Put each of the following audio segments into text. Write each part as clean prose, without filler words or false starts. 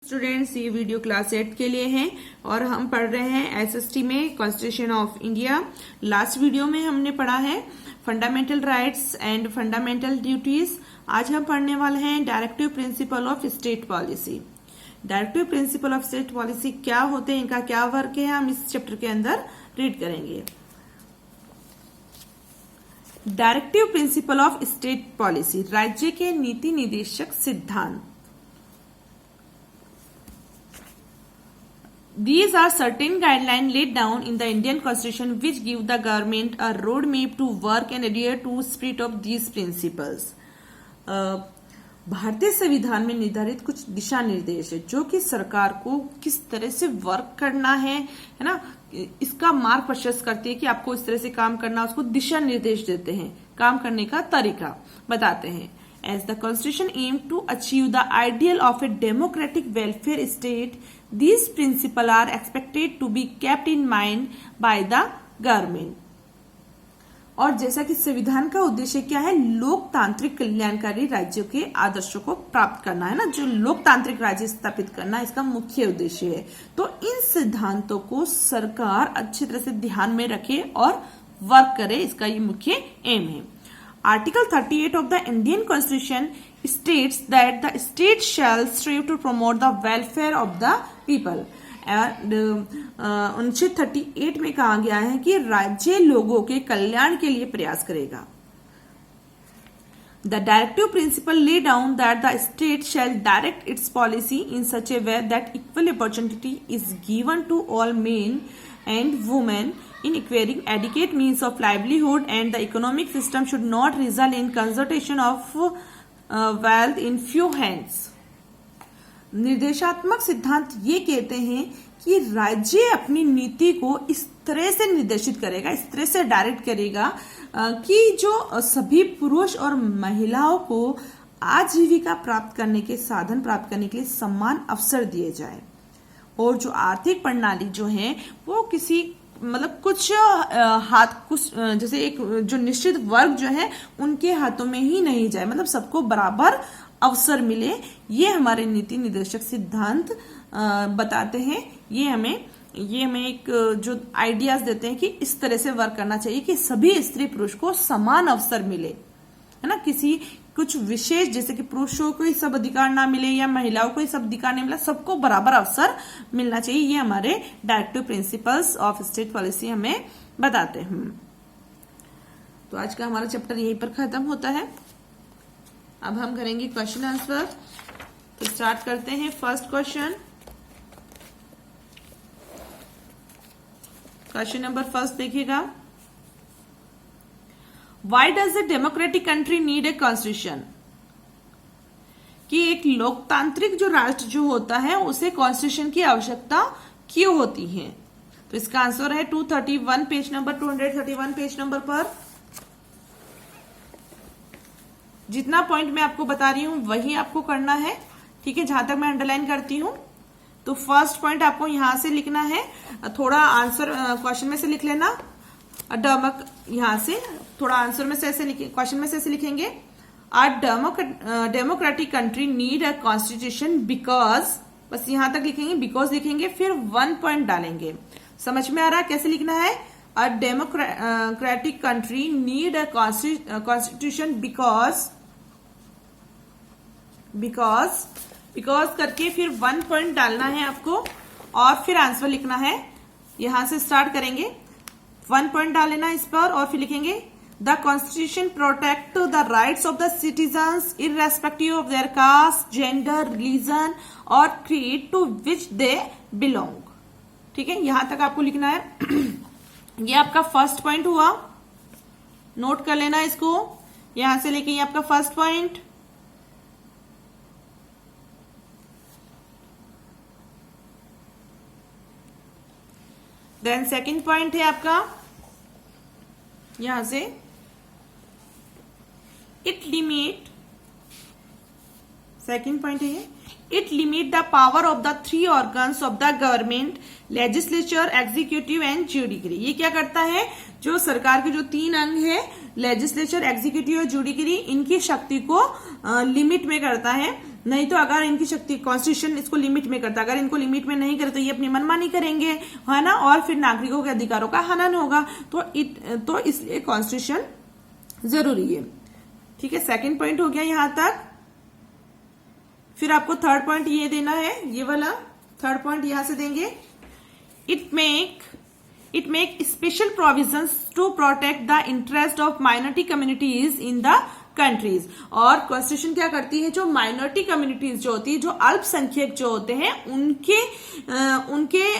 Students, ये video class 8 के लिए है और हम पढ़ रहे हैं एसएसटी में constitution of India. Last video में हमने पढ़ा है fundamental rights and fundamental duties. आज हम पढ़ने वाले हैं directive principle of state policy. Directive principle of state policy क्या होते हैं, इनका क्या वर्क है, हम इस चैप्टर के अंदर रीड करेंगे। Directive principle of state policy, राज्य के नीति निर्देशक सिद्धांत। These are certain guidelines laid down in the Indian Constitution which give the government a roadmap to work and adhere to spirit of these principles. भारतीय संविधान में निर्धारित कुछ दिशा निर्देश है जो कि सरकार को किस तरह से वर्क करना है ना, इसका मार्ग प्रशस्त करती है कि आपको इस तरह से काम करना, उसको दिशा निर्देश देते हैं, काम करने का तरीका बताते हैं। As the Constitution aims to achieve the ideal of a democratic welfare state, these principles are expected to be kept in mind by the government. और जैसा कि संविधान का उद्देश्य क्या है, लोकतांत्रिक कल्याणकारी राज्यों के आदर्शों को प्राप्त करना है ना, जो लोकतांत्रिक राज्य स्थापित करना इसका मुख्य उद्देश्य है। तो इन सिद्धांतों को सरकार अच्छी तरह से ध्यान में रखे और वर्क करे, इसका ये मुख्य एम है। Article 38 of the Indian Constitution states that the state shall strive to promote the welfare of the people. अनुच्छेद 38 में कहा गया है कि राज्य लोगों के कल्याण के लिए प्रयास करेगा। The directive principle lay down that the state shall direct its policy in such a way that equal opportunity is given to all men and women in acquiring adequate means of livelihood, and the economic system should not result in concentration of wealth in few hands. निर्देशात्मक सिद्धांत ये कहते हैं कि राज्य अपनी नीति को इस तरह से निर्देशित करेगा, इस तरह से डायरेक्ट करेगा कि जो सभी पुरुष और महिलाओं को आजीविका प्राप्त करने के साधन प्राप्त करने के लिए समान अवसर दिए जाए, और जो आर्थिक प्रणाली जो है वो किसी कुछ जैसे एक जो निश्चित वर्ग जो है उनके हाथों में ही नहीं जाए, मतलब सबको बराबर अवसर मिले। ये हमारे नीति निर्देशक सिद्धांत बताते हैं। ये हमें एक जो आइडियाज देते हैं कि इस तरह से वर्क करना चाहिए कि सभी स्त्री पुरुष को समान अवसर मिले, है ना। किसी कुछ विशेष जैसे कि पुरुषों को ही सब अधिकार ना मिले या महिलाओं को ही सब अधिकार नहीं मिला, सबको बराबर अवसर मिलना चाहिए। ये हमारे directive principles of state policy हमें बताते हैं। तो आज का हमारा चैप्टर यहीं पर खत्म होता है। अब हम करेंगे क्वेश्चन आंसर। तो स्टार्ट करते हैं। फर्स्ट क्वेश्चन नंबर फर्स्ट देखिएगा। Why does a democratic country need a constitution? कि एक लोकतांत्रिक जो राष्ट्र जो होता है उसे कॉन्स्टिट्यूशन की आवश्यकता क्यों होती है? तो इसका आंसर है 231 पेज नंबर 231 पेज नंबर पर। जितना पॉइंट मैं आपको बता रही हूं वही आपको करना है, ठीक है। जहां तक मैं अंडरलाइन करती हूं तो फर्स्ट पॉइंट आपको यहां से लिखना है, थोड़ा आंसर क्वेश्चन में से लिख लेना। यहां से थोड़ा आंसर में से ऐसे क्वेश्चन में से ऐसे लिखेंगे, a democratic country need a constitution because, बस यहां तक लिखेंगे, बिकॉज लिखेंगे, फिर 1 पॉइंट डालेंगे। समझ में आ रहा है कैसे लिखना है? A democratic country need a constitution because करके फिर 1 पॉइंट डालना है आपको और फिर आंसर लिखना है। यहां से स्टार्ट करेंगे, 1 पॉइंट डालेना इस पर और फिर लिखेंगे the constitution protect the rights of the citizens irrespective of their caste, gender, religion और creed to which they belong. ठीक है, यहां तक आपको लिखना है। ये आपका फर्स्ट पॉइंट हुआ, नोट कर लेना इसको। यहां से लेके ये आपका first point. Then second point है आपका यहां से, इट लिमिट, सेकंड पॉइंट है it limit the power of the 3 organs of the government, legislature, executive and judiciary. ये क्या करता है, जो सरकार के जो 3 अंग है, लेजिस्लेचर, एग्जीक्यूटिव और जुडिशरी, इनकी शक्ति को लिमिट में करता है। नहीं तो अगर इनकी शक्ति कॉन्स्टिट्यूशन इसको लिमिट में करता, अगर इनको लिमिट में नहीं करे तो ये अपनी मनमानी करेंगे, है ना, और फिर नागरिकों के अधिकारों का हनन होगा। तो इसलिए कॉन्स्टिट्यूशन जरूरी है। ठीक है, सेकंड पॉइंट हो गया यहां तक। फिर आपको थर्ड पॉइंट ये देना है, ये वाला थर्ड पॉइंट यहां से देंगे, it make special provisions to protect the interest of minority communities in the countries. और कॉन्स्टिट्यूशन क्या करती है, जो माइनॉरिटी कम्युनिटीज जो होती है, जो अल्पसंख्यक जो होते हैं,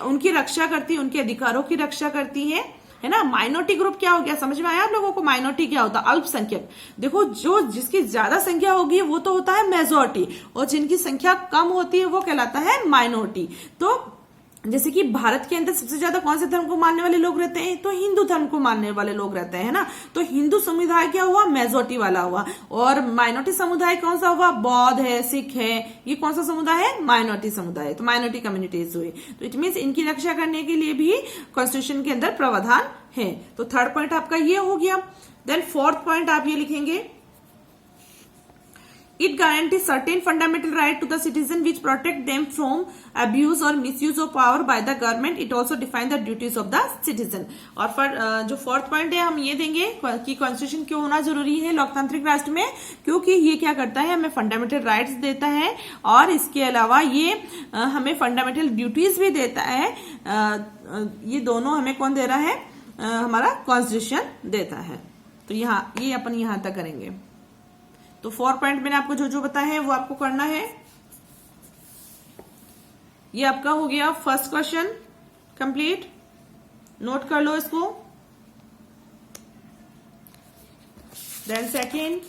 उनकी रक्षा करती है, उनके अधिकारों की रक्षा करती है ना। माइनॉरिटी ग्रुप क्या हो गया, समझ में आया आप लोगों को? माइनॉरिटी क्या होता है? अल्पसंख्यक। देखो, जो जिसकी ज्यादा संख्या होगी वो तो होता है मेजोरिटी, और जिनकी संख्या कम होती है वो कहलाता है माइनॉरिटी। तो जैसे कि भारत के अंदर सबसे ज्यादा कौन से धर्म को मानने वाले लोग रहते हैं, तो हिंदू धर्म को मानने वाले लोग रहते हैं ना। तो हिंदू समुदाय क्या हुआ, मेजोरिटी वाला हुआ, और माइनॉरिटी समुदाय कौन सा हुआ, बौद्ध है, सिख है, ये कौन सा समुदाय है, माइनॉरिटी समुदाय है। तो माइनॉरिटी कम्युनिटीज हुई, तो इट मीन्स इनकी रक्षा करने के लिए भी कॉन्स्टिट्यूशन के अंदर प्रावधान है। तो थर्ड पॉइंट आपका ये हो गया। देन फोर्थ पॉइंट आप ये लिखेंगे, it guarantees certain fundamental right to the citizen which protect them from abuse or misuse of power by the government. It also define the duties of the citizen. और जो fourth point है हम ये देंगे कि कॉन्स्टिट्यूशन क्यों होना जरूरी है लोकतांत्रिक राष्ट्र में, क्योंकि ये क्या करता है, हमें फंडामेंटल राइट्स देता है, और इसके अलावा ये हमें फंडामेंटल ड्यूटीज भी देता है। ये दोनों हमें कौन दे रहा है, हमारा कॉन्स्टिट्यूशन देता है। तो यहाँ ये अपन यहां तक करेंगे। तो 4 पॉइंट मैंने आपको जो जो बताया है वो आपको करना है। ये आपका हो गया फर्स्ट क्वेश्चन कंप्लीट, नोट कर लो इसको। देन सेकंड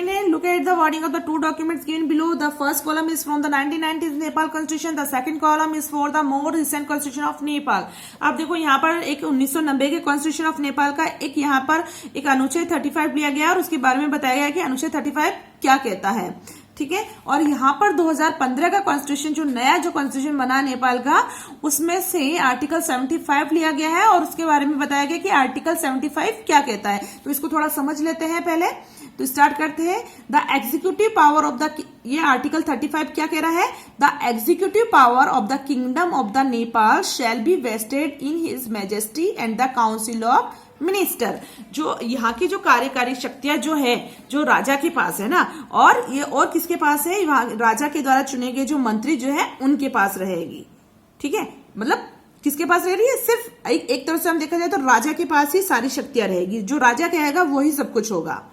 है, look at the wording of the two documents given below. The first column is from the 1990s Nepal Constitution. The second column is for the more recent Constitution of Nepal. अब देखो यहाँ पर एक 1990 के Constitution of Nepal का एक यहाँ पर एक अनुच्छेद 35 लिया गया और उसके बारे में बताया गया कि अनुच्छेद 35 क्या कहता है। ठीक है, और यहाँ पर 2015 का कॉन्स्टिट्यूशन, जो नया जो कॉन्स्टिट्यूशन बना नेपाल का, उसमें से आर्टिकल 75 लिया गया है और उसके बारे में बताया गया कि आर्टिकल 75 क्या कहता है। तो इसको थोड़ा समझ लेते हैं पहले। तो स्टार्ट करते हैं। The executive power of the, ये आर्टिकल 35 क्या कह रहा है, the executive power of the kingdom of the Nepal shall be vested in his majesty and the council of minister. जो यहाँ की जो कार्यकारी शक्तियां जो है, जो राजा के पास है ना, और ये और किसके पास है, राजा के द्वारा चुने गए जो मंत्री जो है उनके पास रहेगी। ठीक है, मतलब किसके पास रह रही है, सिर्फ एक तरफ से हम देखा जाए तो राजा के पास ही सारी शक्तियां रहेगी, जो राजा कहेगा वही सब कुछ होगा।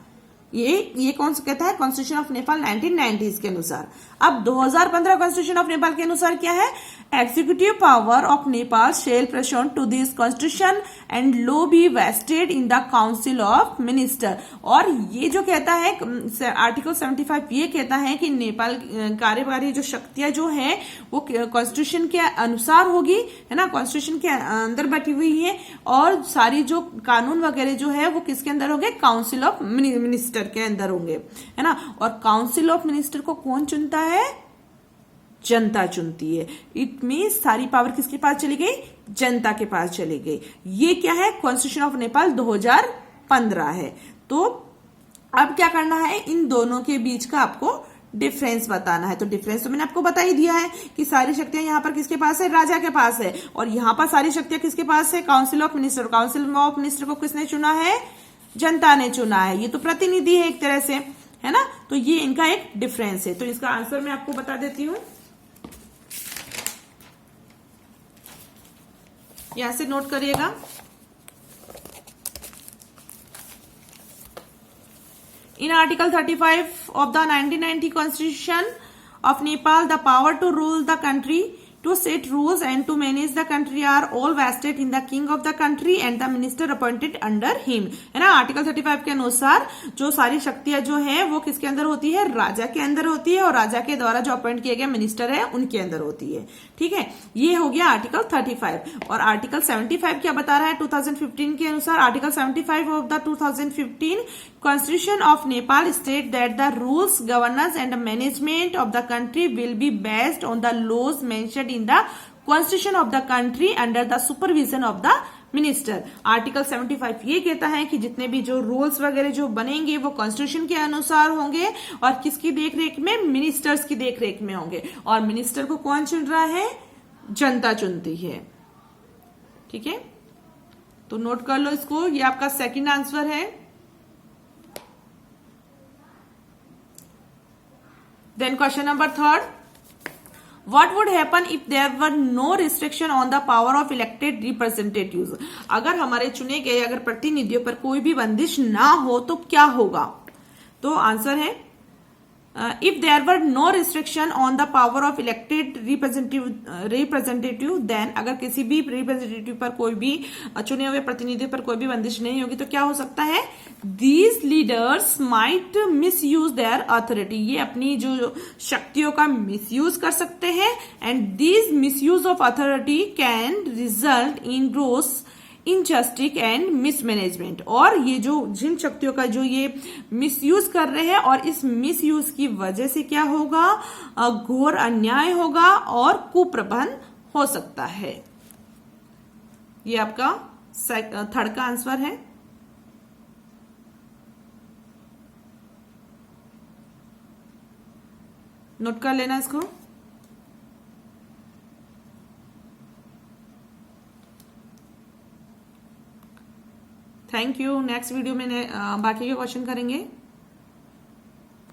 ये कौन सा कहता है, कॉन्स्टिट्यूशन ऑफ नेपाल 1990s के अनुसार। अब 2015 कॉन्स्टिट्यूशन ऑफ नेपाल के अनुसार क्या है, executive power of Nepal shall pursuant to this constitution and law be vested in the council of minister. और ये जो कहता है आर्टिकल 75 ये कहता है कि नेपाल कार्यकारी जो शक्तियां जो है वो कॉन्स्टिट्यूशन के अनुसार होगी, है ना, कॉन्स्टिट्यूशन के अंदर बैठी हुई है, और सारी जो कानून वगैरह जो है वो किसके अंदर होंगे, काउंसिल ऑफ मिनिस्टर के अंदर होंगे, है ना। और काउंसिल ऑफ मिनिस्टर को कौन चुनता है, जनता चुनती है। इट मीन्स सारी पावर किसके पास चली गई, जनता के पास चली गई। ये क्या है, कॉन्स्टिट्यूशन ऑफ नेपाल 2015 है। तो अब क्या करना है, इन दोनों के बीच का आपको डिफरेंस बताना है। तो डिफरेंस तो मैंने आपको बता ही दिया है कि सारी शक्तियां यहाँ पर किसके पास है, राजा के पास है, और यहाँ पर सारी शक्तियां किसके पास है, council of minister. Council of minister को किसने चुना है, जनता ने चुना है। ये तो प्रतिनिधि है एक तरह से, है ना। तो ये इनका एक डिफरेंस है। तो इसका आंसर मैं आपको बता देती हूं, यहां से नोट करिएगा। In Article 35 of the 1990 Constitution of Nepal, the power to rule the country, to set rules and to manage the country are all vested in the king of the country and the minister appointed under him, है ना। Article 35 के अनुसार जो सारी शक्तियां जो है वो किसके अंदर होती है, राजा के अंदर होती है, और राजा के द्वारा जो अपॉइंट किए गए मिनिस्टर है उनके अंदर होती है। ठीक है, ये हो गया आर्टिकल 35। और आर्टिकल 75 क्या बता रहा है, 2015 के अनुसार article 75 of the 2015 Constitution of Nepal state that the rules, governance and management of the country will be based on the laws mentioned in the Constitution of the country under the supervision of the minister. Article 75 ये कहता है कि जितने भी जो rules वगैरह जो बनेंगे वो कॉन्स्टिट्यूशन के अनुसार होंगे और किसकी देखरेख में, मिनिस्टर्स की देखरेख में होंगे। और मिनिस्टर को कौन चुन रहा है, जनता चुनती है। ठीक है, तो नोट कर लो इसको, ये आपका सेकंड आंसर है। Then question number third, What would happen if there were no restriction on the power of elected representatives? अगर हमारे चुने गए अगर प्रतिनिधियों पर कोई भी बंदिश ना हो तो क्या होगा? तो आंसर है if there were no restriction on the power of elected representative then अगर किसी भी रिप्रेजेंटेटिव पर कोई भी चुने हुए प्रतिनिधि पर कोई भी बंदिश नहीं होगी तो क्या हो सकता है, these leaders might misuse their authority, ये अपनी जो शक्तियों का मिसयूज कर सकते हैं and these misuse of authority can result in gross injustice and mismanagement, और ये जो जिन शक्तियों का जो ये मिसयूज कर रहे हैं और इस मिसयूज की वजह से क्या होगा, घोर अन्याय होगा और कुप्रबंध हो सकता है। ये आपका थर्ड का आंसर है। नोट कर लेना इसको। Thank you. नेक्स्ट वीडियो में बाकी के क्वेश्चन करेंगे।